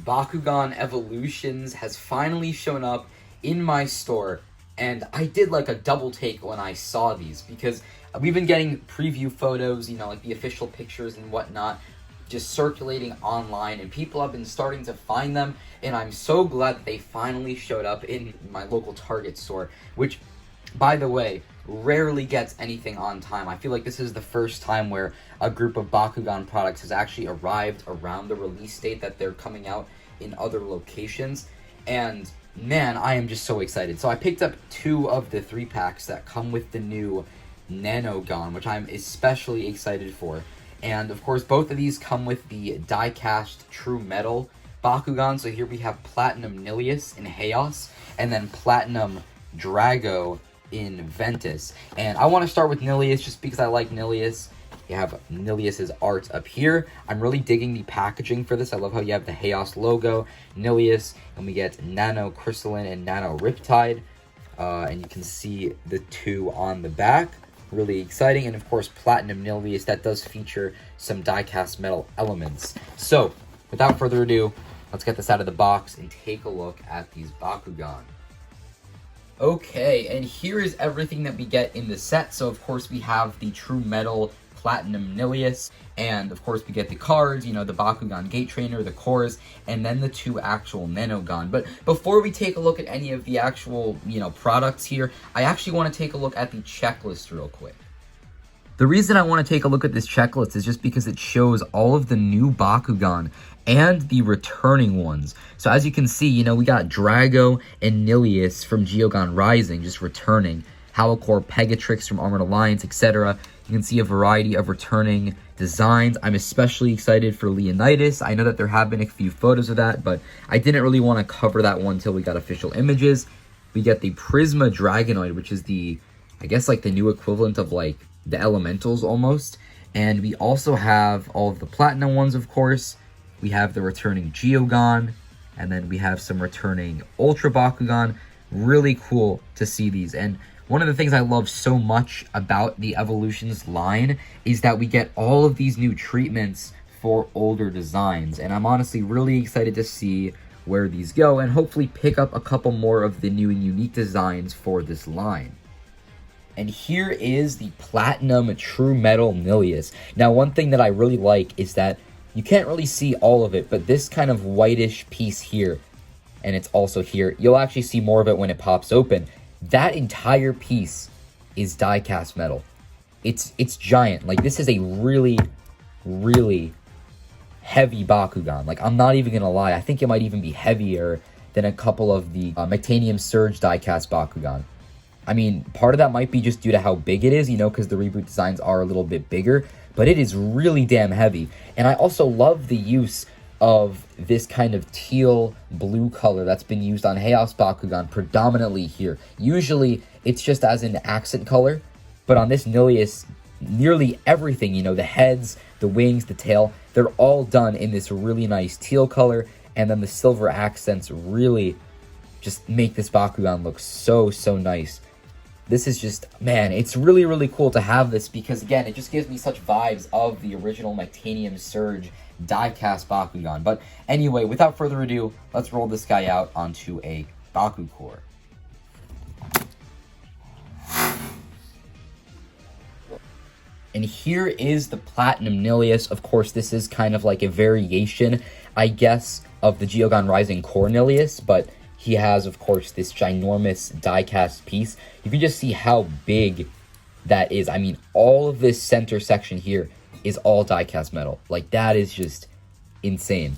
Bakugan Evolutions has finally shown up in my store, and I did like a double take when I saw these, because we've been getting preview photos, like the official pictures and whatnot, just circulating online, and people have been starting to find them, and I'm so glad that they finally showed up in my local Target store, which, by the way, rarely gets anything on time. I feel like this is the first time where a group of Bakugan products has actually arrived around the release date that they're coming out in other locations, and man, I am just so excited. So I picked up 2 of the 3 packs that come with the new Nanogun, which I'm especially excited for. And of course, both of these come with the die-cast True Metal Bakugan. So here we have Platinum Nillious in Chaos, and then Platinum Drago in Ventus. And I want to start with Nillious just because I like Nillious. You have Nillious' art up here. I'm really digging the packaging for this. I love how you have the Chaos logo, Nillious, and we get Nano Crystalline and Nano Riptide. And you can see the 2 on the back. Really exciting. And of course, Platinum Nillious, that does feature some die-cast metal elements. So, without further ado, let's get this out of the box and take a look at these Bakugan. Okay, and here is everything that we get in the set. So, of course, we have the True Metal Platinum Nillious, and of course we get the cards, the Bakugan Gate Trainer, the cores, and then the 2 actual Nanogun. But before we take a look at any of the actual, products here, I actually want to take a look at the checklist real quick. The reason I want to take a look at this checklist is just because it shows all of the new Bakugan and the returning ones. So as you can see, we got Drago and Nillious from Geogon Rising just returning, Halocore Pegatrix from Armored Alliance, etc. You can see a variety of returning designs. I'm especially excited for Leonidas. I know that there have been a few photos of that, but I didn't really want to cover that one until we got official images. We get the Prisma Dragonoid, which is I guess the new equivalent of the Elementals almost. And we also have all of the Platinum ones, of course. We have the returning Geogon, and then we have some returning Ultra Bakugan. Really cool to see these. And one of the things I love so much about the Evolutions line is that we get all of these new treatments for older designs, and I'm honestly really excited to see where these go and hopefully pick up a couple more of the new and unique designs for this line. And here is the Platinum True Metal Nillious. Now, one thing that I really like is that you can't really see all of it, but this kind of whitish piece here, and it's also here, you'll actually see more of it when it pops open. That entire piece is die-cast metal. It's giant. This is a really, really heavy Bakugan. I'm not even gonna lie. I think it might even be heavier than a couple of the Mectanium Surge die-cast Bakugan. I mean, part of that might be just due to how big it is, because the reboot designs are a little bit bigger, but it is really damn heavy. And I also love the use of this kind of teal blue color that's been used on Chaos Bakugan predominantly here. Usually it's just as an accent color, but on this Nillious, nearly everything, the heads, the wings, the tail, they're all done in this really nice teal color, and then the silver accents really just make this Bakugan look so, so nice. This is just, man, it's really, really cool to have this because, again, it just gives me such vibes of the original Mectanium Surge die-cast Bakugan. But anyway, without further ado, let's roll this guy out onto a Baku core. And here is the Platinum Nillious. Of course, this is kind of like a variation, I guess, of the Geogon Rising core Nillious, but he has, of course, this ginormous die-cast piece. You can just see how big that is. I mean, all of this center section here is all die-cast metal. That is just insane.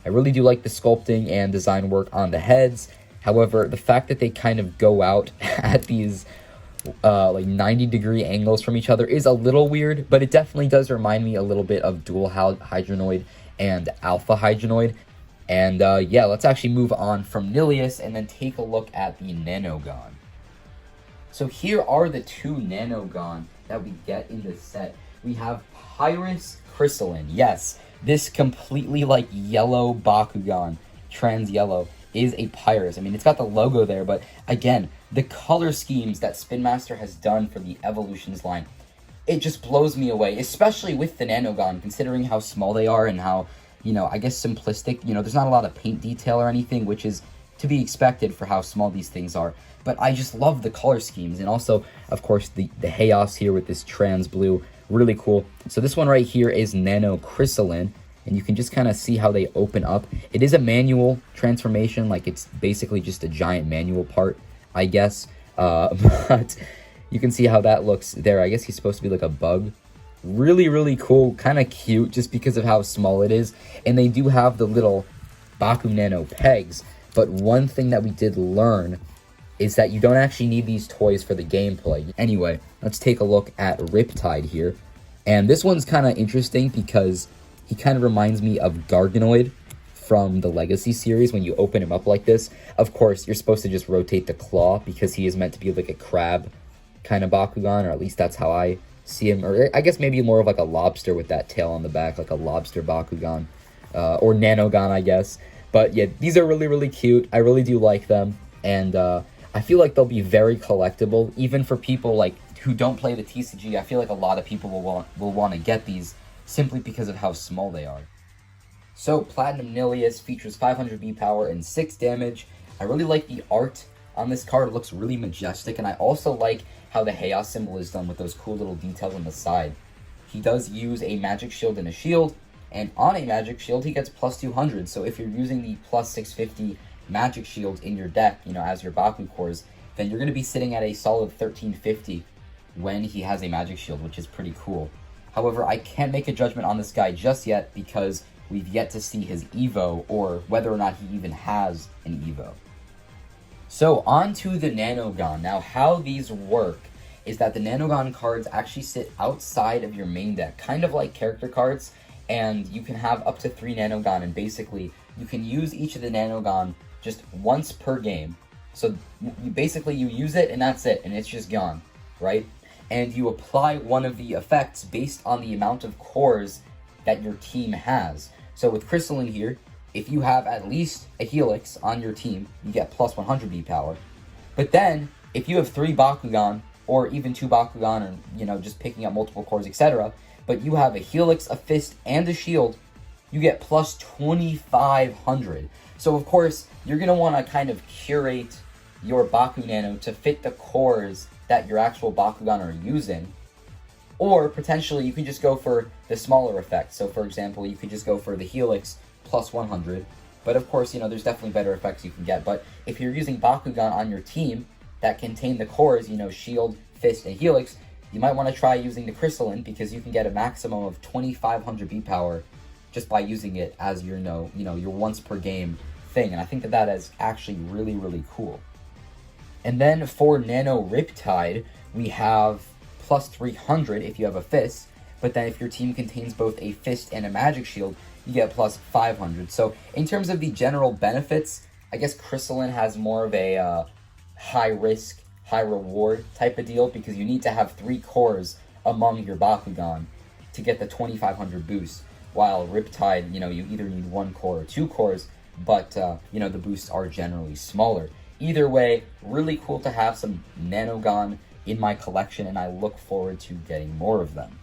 I really do like the sculpting and design work on the heads. However, the fact that they kind of go out at these 90-degree angles from each other is a little weird, but it definitely does remind me a little bit of Dual Hydronoid and Alpha Hydronoid. And yeah, let's actually move on from Nillious and then take a look at the Nanogun. So here are the 2 Nanogun that we get in this set. We have Pyrus Crystalline. Yes, this completely yellow Bakugan, trans yellow, is a Pyrus. I mean, it's got the logo there, but again, the color schemes that Spin Master has done for the Evolutions line, it just blows me away, especially with the Nanogun, considering how small they are and how I guess simplistic. There's not a lot of paint detail or anything, which is to be expected for how small these things are. But I just love the color schemes, and also, of course, the chaos here with this trans blue, really cool. So this one right here is Nano Crystalline, and you can just kind of see how they open up. It is a manual transformation, like it's basically just a giant manual part, I guess. But you can see how that looks there. I guess he's supposed to be like a bug. Really, really cool, kind of cute just because of how small it is. And they do have the little Baku Nano pegs. But one thing that we did learn is that you don't actually need these toys for the gameplay. Anyway, let's take a look at Riptide here. And this one's kind of interesting because he kind of reminds me of Garganoid from the Legacy series when you open him up like this. Of course, you're supposed to just rotate the claw because he is meant to be like a crab kind of Bakugan, or at least that's how I see him. Or I guess maybe more of like a lobster with that tail on the back, like a lobster Bakugan. Or Nanogun, I guess. But yeah, these are really, really cute. I really do like them. And I feel like they'll be very collectible, even for people like who don't play the TCG. I feel like a lot of people will want to get these simply because of how small they are. So Platinum Nillious features 500 B power and 6 damage. I really like the art on this card. It looks really majestic, and I also like how the chaos symbol is done with those cool little details on the side. He does use a magic shield and a shield, and on a magic shield he gets plus 200. So if you're using the plus 650 magic shield in your deck, as your Baku cores, then you're going to be sitting at a solid 1350 when he has a magic shield, which is pretty cool. However, I can't make a judgment on this guy just yet because we've yet to see his Evo, or whether or not he even has an Evo. So on to the Nanogun. Now how these work is that the Nanogun cards actually sit outside of your main deck, kind of like character cards, and you can have up to 3 Nanogun, and basically you can use each of the Nanogun just once per game. So you use it and that's it, and it's just gone, right? And you apply one of the effects based on the amount of cores that your team has. So with Crystalline here, if you have at least a Helix on your team, you get plus 100 B power. But then, if you have 3 Bakugan, or even 2 Bakugan, or just picking up multiple cores, etc., but you have a Helix, a Fist, and a Shield, you get plus 2,500. So of course, you're going to want to kind of curate your Baku Nano to fit the cores that your actual Bakugan are using. Or potentially you could just go for the smaller effect. So for example, you could just go for the Helix plus 100. But of course, there's definitely better effects you can get. But if you're using Bakugan on your team that contain the cores, Shield, Fist, and Helix, you might want to try using the Crystalline because you can get a maximum of 2,500 B power just by using it as your your once per game thing. And I think that is actually really, really cool. And then for Nano Riptide, we have plus 300 if you have a Fist, but then if your team contains both a Fist and a Magic Shield, you get plus 500. So in terms of the general benefits, I guess Crystalline has more of a high risk, high reward type of deal because you need to have 3 cores among your Bakugan to get the 2,500 boost, while Riptide, you either need 1 core or 2 cores, but the boosts are generally smaller. Either way, really cool to have some Nanogun in my collection, and I look forward to getting more of them.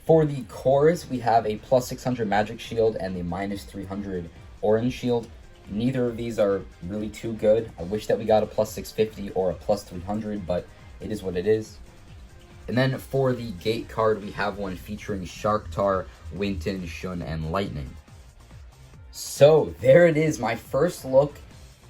For the cores, we have a plus 600 Magic Shield and the minus 300 Orange Shield. Neither of these are really too good. I wish that we got a plus 650 or a plus 300, but it is what it is. And then for the Gate card, we have one featuring Sharktar, Winton, Shun, and Lightning. So there it is, my first look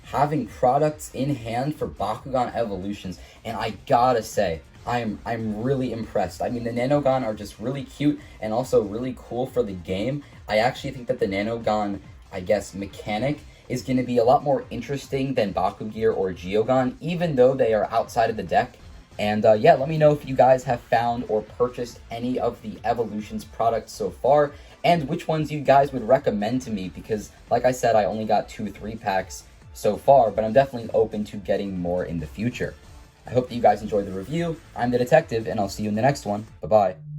having products in hand for Bakugan Evolutions, and I gotta say, I'm really impressed. I mean, the Nanogun are just really cute and also really cool for the game. I actually think that the Nanogun, I guess, mechanic is going to be a lot more interesting than Bakugear or Geogun, even though they are outside of the deck. And yeah, let me know if you guys have found or purchased any of the Evolutions products so far, and which ones you guys would recommend to me, because like I said, I only got 2 3-packs so far, but I'm definitely open to getting more in the future. I hope that you guys enjoyed the review. I'm the Detective, and I'll see you in the next one. Bye-bye.